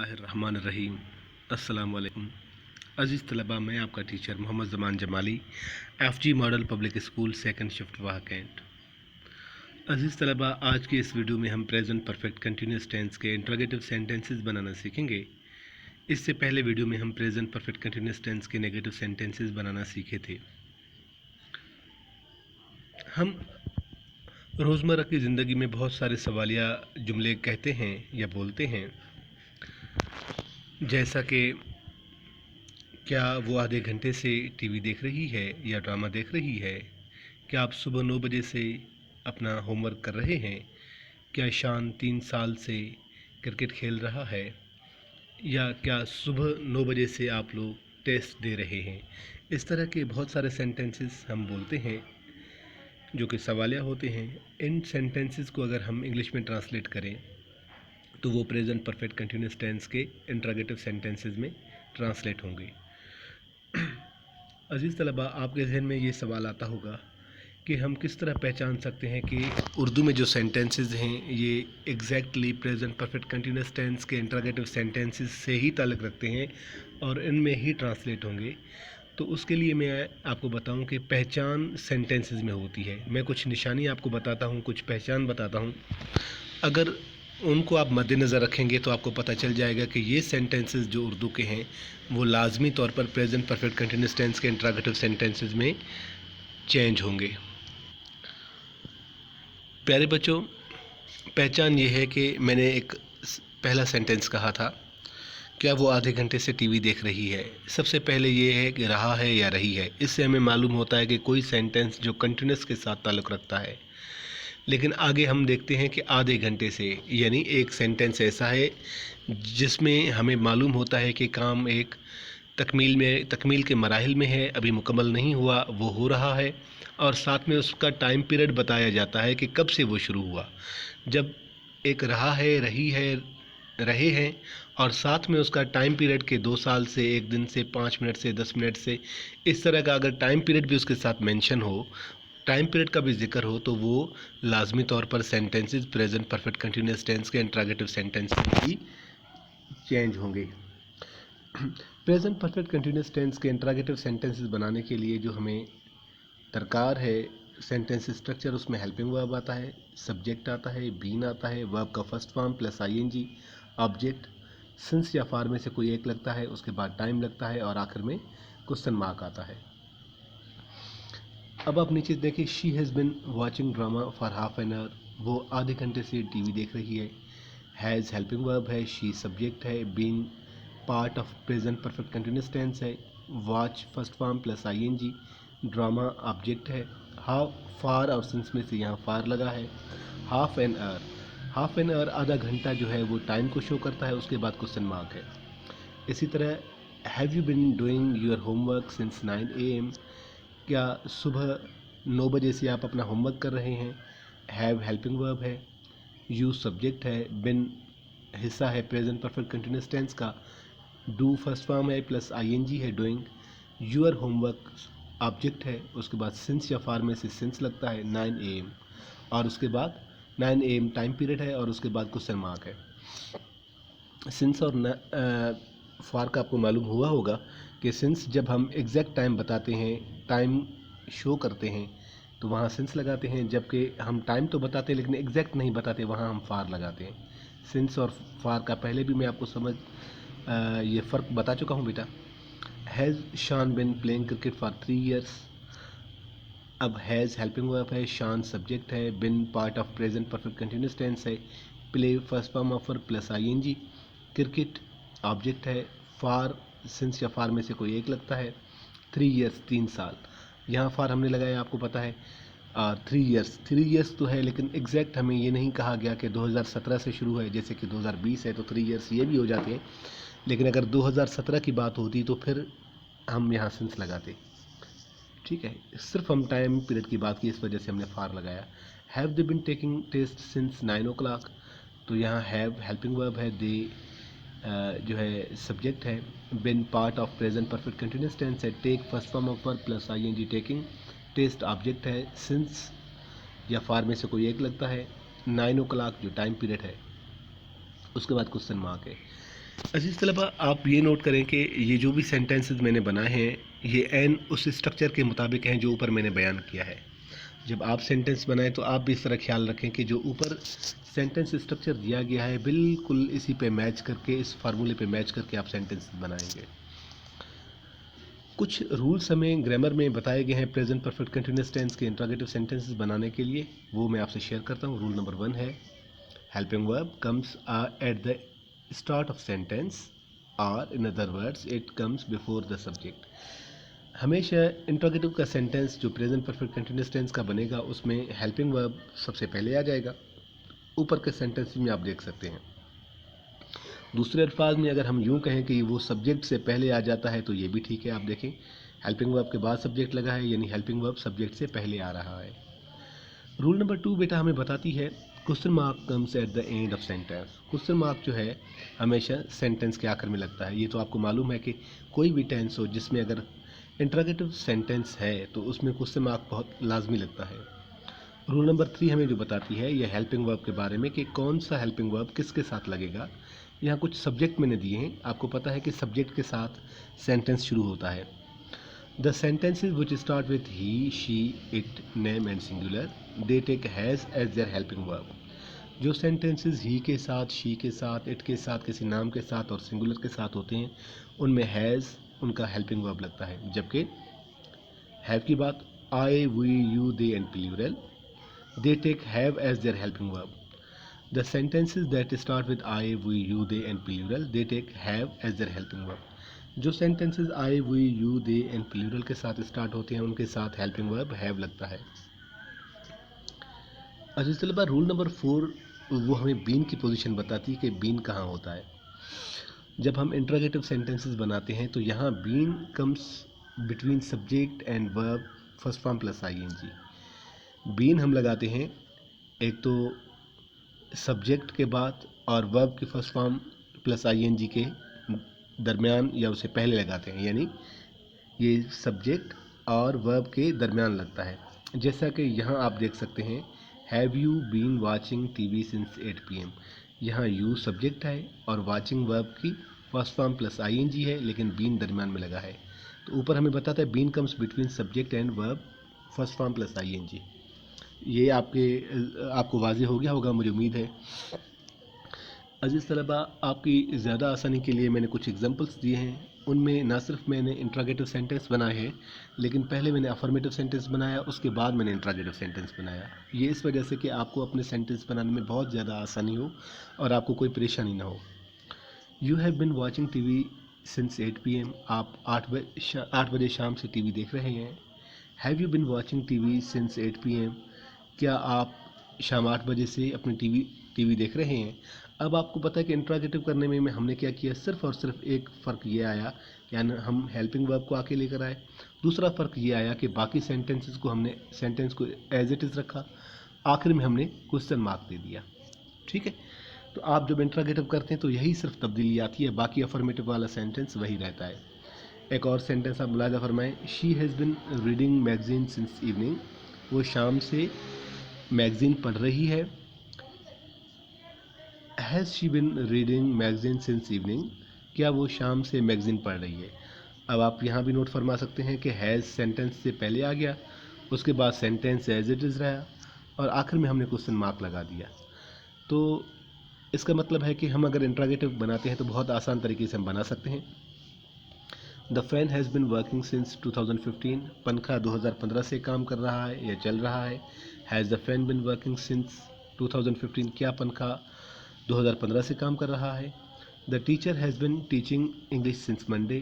बिस्मिल्लाहिर्रहमानिर्रहीम। अस्सलाम वालेकुम। अज़ीज़ तलबा, मैं आपका teacher Mohammad Zaman Jamali, FG model public school second shift Wah cantt. अज़ीज़ तलबा, आज के इस वीडियो में हम प्रेजेंट परफेक्ट कंटिन्यूस टेंस के इंट्रोगेटिव सेंटेंसेस बनाना सीखेंगे। इससे पहले वीडियो में हम प्रेजेंट परफेक्ट कंटिन्यूस टेंस के नेगेटिव सेंटेंसेस बनाना सीखे थे। हम रोज़मर्रा की ज़िंदगी में बहुत सारे सवालिया जुमले कहते हैं या बोलते हैं, जैसा कि क्या वो आधे घंटे से टीवी देख रही है या ड्रामा देख रही है, क्या आप सुबह 9 बजे से अपना होमवर्क कर रहे हैं, क्या शान 3 साल से क्रिकेट खेल रहा है, या क्या सुबह 9 बजे से आप लोग टेस्ट दे रहे हैं। इस तरह के बहुत सारे सेंटेंसेस हम बोलते हैं जो कि सवालिया होते हैं। इन सेंटेंसेस को अगर हम इंग्लिश में ट्रांसलेट करें तो वो प्रेजेंट परफेक्ट कंटिन्यूस टेंस के इंट्रोगेटिव सेंटेंसेस में ट्रांसलेट होंगे। अज़ीज़ तलबा, आपके जहन में ये सवाल आता होगा कि हम किस तरह पहचान सकते हैं कि उर्दू में जो सेंटेंसेस हैं ये exactly present perfect continuous tense के इंट्रोगेटिव सेंटेंसेस से ही ताल्लुक़ रखते हैं और इनमें ही ट्रांसलेट होंगे। तो उसके लिए मैं आपको बताऊं कि पहचान सेंटेंसेस में होती है। मैं कुछ निशानी आपको बताता हूं, कुछ पहचान बताता हूं। अगर उनको आप मद्देनज़र रखेंगे तो आपको पता चल जाएगा कि ये सेंटेंसेस जो उर्दू के हैं वो लाजमी तौर पर प्रेजेंट परफेक्ट कंटिन्यूस टेंस के इंट्रोगेटिव सेंटेंसेस में चेंज होंगे। प्यारे बच्चों, पहचान ये है कि मैंने एक पहला सेंटेंस कहा था, क्या वो आधे घंटे से टीवी देख रही है। सबसे पहले ये है कि रहा है या रही है। इससे हमें मालूम होता है कि कोई सेंटेंस जो कंटिन्यूस के साथ ताल्लुक़ रखता है। लेकिन आगे हम देखते हैं कि आधे घंटे से, यानी एक सेंटेंस ऐसा है जिसमें हमें मालूम होता है कि काम एक तकमील के मराहिल में है, अभी मुकम्मल नहीं हुआ, वो हो रहा है, और साथ में उसका टाइम पीरियड बताया जाता है कि कब से वो शुरू हुआ। जब एक रहा है, रही है, रहे हैं और साथ में उसका टाइम पीरियड के 2 साल से, 1 दिन से, 5 मिनट से, 10 मिनट से, इस तरह का अगर टाइम पीरियड भी उसके साथ मेंशन हो, टाइम पीरियड का भी जिक्र हो, तो वो लाजमी तौर पर sentences present perfect continuous tense के इंट्रोगेटिव सेंटेंसेस ही चेंज होंगे। प्रेजेंट परफेक्ट कंटिन्यूस टेंस के इंट्रोगेटिव सेंटेंसेस बनाने के लिए जो हमें दरकार है सेंटेंस स्ट्रक्चर, उसमें हेल्पिंग वर्ब आता है, सब्जेक्ट आता है, बीन आता है, वर्ब का first form plus ING, object, since या फार में से कोई एक लगता है, उसके बाद टाइम लगता है और आखिर में क्वेश्चन मार्क आता है। अब आप नीचे देखिए, she has been watching drama for half an hour. वो आधे घंटे से टीवी देख रही है। हैज़ हेल्पिंग वर्ब है, शी सब्जेक्ट है, been part of present perfect continuous tense है, watch first form plus ING, drama object है, हाफ फार और सिंस में से यहाँ फार लगा है, हाफ एन आवर आधा घंटा जो है वो टाइम को शो करता है, उसके बाद क्वेश्चन मार्क है। इसी तरह have you been doing your homework since 9 AM। क्या सुबह 9 बजे से आप अपना होमवर्क कर रहे हैं। हैव हेल्पिंग वर्ब है, यू सब्जेक्ट है, बिन हिस्सा है प्रेजेंट परफेक्ट कंटिन्यूस टेंस का, डू फर्स्ट फॉर्म है प्लस आईएनजी है डूइंग, यूअर होमवर्क ऑब्जेक्ट है, उसके बाद सिंस या फार में से सिंस लगता है, 9 AM, और उसके बाद 9 AM टाइम पीरियड है और उसके बाद क्वेश्चन मार्क है। सिंस और फार का आपको मालूम हुआ होगा कि सिंस जब हम एग्जैक्ट टाइम बताते हैं, टाइम शो करते हैं, तो वहाँ सिंस लगाते हैं, जबकि हम टाइम तो बताते हैं लेकिन एग्जैक्ट नहीं बताते, वहाँ हम फार लगाते हैं। सिंस और फार का पहले भी मैं आपको ये फ़र्क बता चुका हूँ बेटा। Has Shan been playing cricket for 3 years। अब हैज़ हेल्पिंग वर्ब है, शान सब्जेक्ट है, been part of present perfect continuous tense है, play first form of verb plus ING, cricket object है, फार सिंस या फार में से कोई एक लगता है, 3 years 3 साल, यहाँ फार हमने लगाया आपको पता है। 3 years तो है, लेकिन एग्जैक्ट हमें ये नहीं कहा गया कि 2017 से शुरू है, जैसे कि 2020 है तो 3 years ये भी हो जाते हैं, लेकिन अगर 2017 की बात होती तो फिर हम यहाँ सिंस लगाते। ठीक है, सिर्फ हम टाइम पीरियड की बात की, इस वजह से हमने फार लगाया। Have they been taking test since 9 o'clock, तो यहाँ हैव हेल्पिंग वर्ब है, दे जो है सब्जेक्ट है, been part of present perfect continuous tense है, take first form of verb plus ING taking, test object है, सिंस या फार में से कोई एक लगता है, 9 o'clock जो टाइम पीरियड है, उसके बाद क्वेश्चन मार्क है। अजीज़ तलबा, आप ये नोट करें कि ये जो भी सेंटेंसेस मैंने बनाए हैं ये एन उस स्ट्रक्चर के मुताबिक हैं जो ऊपर मैंने बयान किया है। जब आप सेंटेंस बनाएं तो आप भी इस तरह ख्याल रखें कि जो ऊपर सेंटेंस स्ट्रक्चर दिया गया है बिल्कुल इसी पे मैच करके, इस फार्मूले पे मैच करके आप सेंटेंस बनाएंगे। कुछ रूल्स हमें ग्रामर में बताए गए हैं प्रेजेंट परफेक्ट कंटिन्यूअस टेंस के इंट्रोगेटिव सेंटेंसेस बनाने के लिए, वो मैं आपसे शेयर करता हूँ। रूल नंबर 1 है helping verb comes at the start of sentence और in other words it comes before the subject. हमेशा इंट्रोगेटिव का सेंटेंस जो प्रेजेंट परफेक्ट कंटिन्यूअस टेंस का बनेगा उसमें हेल्पिंग वर्ब सबसे पहले आ जाएगा। ऊपर के सेंटेंस में आप देख सकते हैं। दूसरे अल्फाज में अगर हम यूँ कहें कि वो सब्जेक्ट से पहले आ जाता है तो ये भी ठीक है। आप देखें हेल्पिंग वर्ब के बाद सब्जेक्ट लगा है, यानी हेल्पिंग वर्ब सब्जेक्ट से पहले आ रहा है। रूल नंबर 2 बेटा हमें बताती है question mark comes at the end of sentence. Question mark जो है हमेशा सेंटेंस के आखिर में लगता है। ये तो आपको मालूम है कि कोई भी टेंस हो जिसमें अगर इंट्रोगेटिव सेंटेंस है तो उसमें क्वेश्चन मार्क बहुत लाजमी लगता है। रूल नंबर 3 हमें जो बताती है यह हेल्पिंग वर्ब के बारे में कि कौन सा हेल्पिंग वर्ब किसके साथ लगेगा। यहाँ कुछ सब्जेक्ट मैंने दिए हैं, आपको पता है कि सब्जेक्ट के साथ सेंटेंस शुरू होता है। The sentences which start with he, she, it, name and singular they take has as their helping verb. जो सेंटेंसेस ही के साथ, शी के साथ, इट के साथ, किसी नाम के साथ और सिंगुलर के साथ होते हैं उनमें हैज़ उनका हेल्पिंग वर्ब लगता है। जबकि हैव की बात I, we, you, they and plural they take have as their helping verb. The sentences that start with I, we, you, they and plural they take have as their helping verb. जो sentences I, we, you, they and plural के साथ start होते हैं उनके साथ helping verb have लगता है। अच्छा चलो रूल नंबर 4 वो हमें बीन की पोजीशन बताती है कि बीन कहाँ होता है। जब हम इंट्रोगेटिव सेंटेंसेस बनाते हैं तो यहाँ been comes between subject and verb first form plus ING। Been हम लगाते हैं एक तो सब्जेक्ट के बाद और वर्ब की फर्स्ट फॉर्म प्लस ING के दरमियान या उससे पहले लगाते हैं, यानी ये सब्जेक्ट और वर्ब के दरमियान लगता है। जैसा कि यहाँ आप देख सकते हैं have you been watching TV since 8 PM। यहाँ यू सब्जेक्ट है और वाचिंग वर्ब की फर्स्ट फॉर्म प्लस ING है, लेकिन बीन दरमियान में लगा है। तो ऊपर हमें बताता है been comes between subject and verb first form plus ING। ये आपको वाज़ेह हो गया होगा, मुझे उम्मीद है। अजीज़ तलबा, आपकी ज़्यादा आसानी के लिए मैंने कुछ एग्जांपल्स दिए हैं। उनमें ना सिर्फ मैंने इंट्रोगेटिव सेंटेंस बनाए हैं, लेकिन पहले मैंने अफर्मेटिव सेंटेंस बनाया, उसके बाद मैंने इंट्रोगेटिव सेंटेंस बनाया। ये इस वजह से कि आपको अपने सेंटेंस बनाने में बहुत ज़्यादा आसानी हो और आपको कोई परेशानी ना हो। You have been watching TV since 8 PM। आप 8 बजे शाम से TV देख रहे हैं। Have you been watching TV since 8 PM। क्या आप शाम 8 बजे से अपनी टीवी देख रहे हैं। अब आपको पता है कि इंट्रोगेटिव करने में हमने क्या किया, सिर्फ और सिर्फ एक फ़र्क ये आया, यानी हम हेल्पिंग वर्ब को आके लेकर आए। दूसरा फ़र्क ये आया कि बाकी सेंटेंसेस को हमने सेंटेंस को एज इट इज़ रखा, आखिर में हमने क्वेश्चन मार्क दे दिया। ठीक है, तो आप जब इंट्रोगेटिव करते हैं तो यही सिर्फ तब्दीली आती है, बाकी अफर्मेटिव वाला सेंटेंस वही रहता है। एक और सेंटेंस आप मुलाजा फरमाएं, she has been reading magazine since evening. वो शाम से मैगज़ीन पढ़ रही है। Has she been reading magazine since evening. क्या वो शाम से मैगज़ीन पढ़ रही है। अब आप यहाँ भी नोट फरमा सकते हैं कि हैज़ सेंटेंस से पहले आ गया, उसके बाद सेंटेंस एज इट इज़ रहा और आखिर में हमने क्वेश्चन मार्क लगा दिया। तो इसका मतलब है कि हम अगर इंट्रोगेटिव बनाते हैं तो बहुत आसान तरीके से हम बना सकते हैं। The fan has been working since 2015। पंखा 2015 से काम कर रहा है या चल रहा है। Has the fan been working since 2015। क्या पंखा 2015 से काम कर रहा है। The teacher has been teaching English since Monday.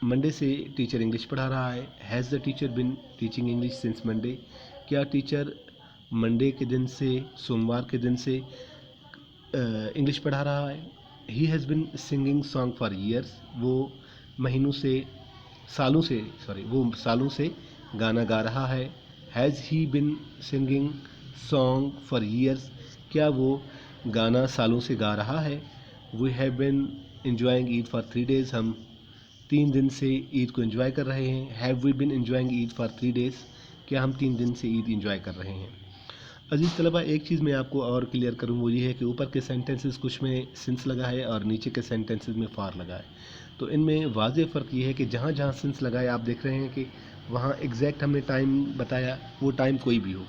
Monday से टीचर इंग्लिश पढ़ा रहा है। Has the teacher been teaching English since Monday. क्या टीचर मंडे के दिन से, सोमवार के दिन से इंग्लिश पढ़ा रहा है। He has been singing song for years. वो सालों से गाना गा रहा है। Has he been singing song for years. क्या वो गाना सालों से गा रहा है। We have been enjoying Eid for 3 days। हम 3 दिन से ईद को एंजॉय कर रहे हैं। Have we been enjoying Eid for 3 days। क्या हम 3 दिन से ईद इंजॉय कर रहे हैं। अजीज़ तलबा, एक चीज़ मैं आपको और क्लियर करूँ, वो ये है कि ऊपर के सेंटेंसेस कुछ में सिंस लगा है और नीचे के सेंटेंसेस में फॉर लगा है। तो इनमें वाज़ेह फ़र्क ये है कि जहाँ जहाँ सिंस लगा है आप देख रहे हैं कि वहाँ एग्जैक्ट हमने टाइम बताया, वो टाइम कोई भी हो,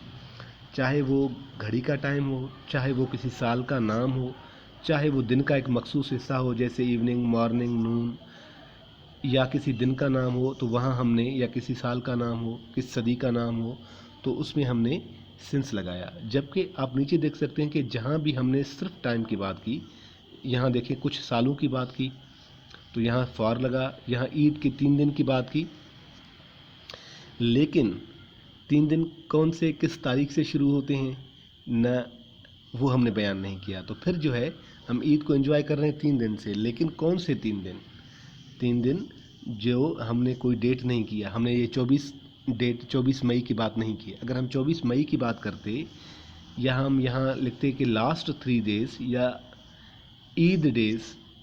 चाहे वो घड़ी का टाइम हो, चाहे वो किसी साल का नाम हो, चाहे वो दिन का एक मखसूस हिस्सा हो जैसे इवनिंग, मॉर्निंग, नून, या किसी दिन का नाम हो तो वहाँ हमने, या किसी साल का नाम हो, किस सदी का नाम हो, तो उसमें हमने सिंस लगाया। जबकि आप नीचे देख सकते हैं कि जहाँ भी हमने सिर्फ टाइम की बात की, यहाँ देखिए कुछ सालों की बात की तो यहाँ फॉर लगा, यहाँ ईद के 3 दिन की बात की, लेकिन 3 दिन कौन से किस तारीख से शुरू होते हैं न, वो हमने बयान नहीं किया। तो फिर जो है हम ईद को एंजॉय कर रहे हैं 3 दिन से, लेकिन कौन से 3 दिन? 3 दिन जो हमने कोई डेट नहीं किया, हमने ये 24 मई की बात नहीं की। अगर हम 24 मई की बात करते या हम यहाँ लिखते कि लास्ट 3 डेज या ईद डेज,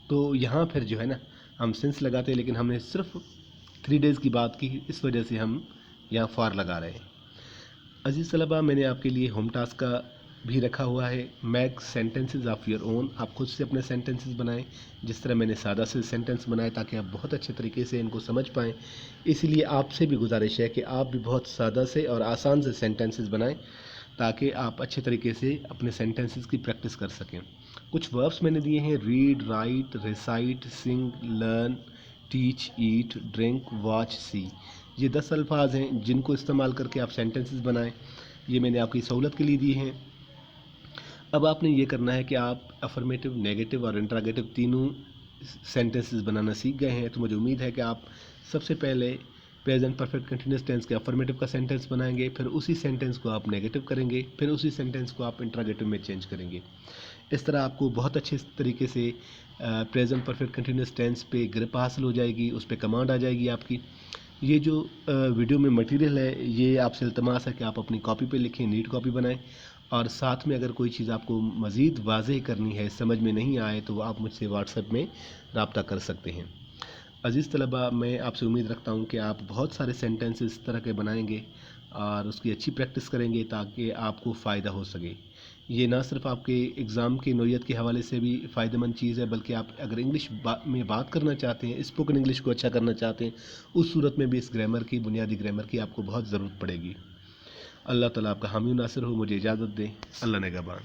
तो यहाँ फिर जो है ना हम सिंस लगाते, लेकिन हमने सिर्फ 3 डेज़ की बात की, इस वजह से हम यहाँ फॉर लगा रहे हैं। अजीज़ तलबा, मैंने आपके लिए होम टास्क का भी रखा हुआ है, make sentences of your own. आप खुद से अपने सेंटेंसेस बनाएं, जिस तरह मैंने सादा से सेंटेंस बनाए ताकि आप बहुत अच्छे तरीके से इनको समझ पाएँ। इसीलिए आपसे भी गुजारिश है कि आप भी बहुत सादा से और आसान से सेंटेंसेस बनाएं ताकि आप अच्छे तरीके से अपने सेंटेंसेस की प्रैक्टिस कर सकें। कुछ वर्ब्स मैंने दिए हैं, रीड, राइट, रिसाइट, सिंग, लर्न, टीच, ईट, ड्रिंक, वॉच, सी। ये 10 अल्फाज हैं जिनको इस्तेमाल करके आप सेंटेंसेस बनाएं। ये मैंने आपकी सहूलत के लिए दिए हैं। अब आपने ये करना है कि आप अफर्मेटिव, नेगेटिव और इंट्रागेटिव तीनों सेंटेंसेस बनाना सीख गए हैं। तो मुझे उम्मीद है कि आप सबसे पहले प्रेजेंट परफेक्ट कंटिन्यूस टेंस के अफर्मेटिव का सेंटेंस बनाएंगे, फिर उसी सेंटेंस को आप नेगेटिव करेंगे, फिर उसी सेंटेंस को आप इंट्रागेटिव में चेंज करेंगे। इस तरह आपको बहुत अच्छे तरीके से प्रेजेंट परफेक्ट कंटिन्यूस टेंस पे ग्रिप हासिल हो जाएगी, उस पर कमांड आ जाएगी आपकी। ये जो वीडियो में मटेरियल है, ये आपसे इल्तमास है कि आप अपनी कॉपी पे लिखें, नीट कॉपी बनाएं, और साथ में अगर कोई चीज़ आपको मज़ीद वाज़ेह करनी है, समझ में नहीं आए, तो आप मुझसे व्हाट्सएप में रब्ता कर सकते हैं। अज़ीज़ तलबा, मैं आपसे उम्मीद रखता हूँ कि आप बहुत सारे सेंटेंस इस तरह के बनाएंगे और उसकी अच्छी प्रैक्टिस करेंगे ताकि आपको फ़ायदा हो सके। ये ना सिर्फ आपके एग्ज़ाम की नौइयत के हवाले से भी फ़ायदेमंद चीज़ है, बल्कि आप अगर इंग्लिश में बात करना चाहते हैं, स्पोकन इंग्लिश को अच्छा करना चाहते हैं, उस सूरत में भी इस ग्रामर की, बुनियादी ग्रामर की आपको बहुत ज़रूरत पड़ेगी। अल्लाह ताला आपका हामी नासिर हो। मुझे इजाज़त दें। अल्लाह निगहबान।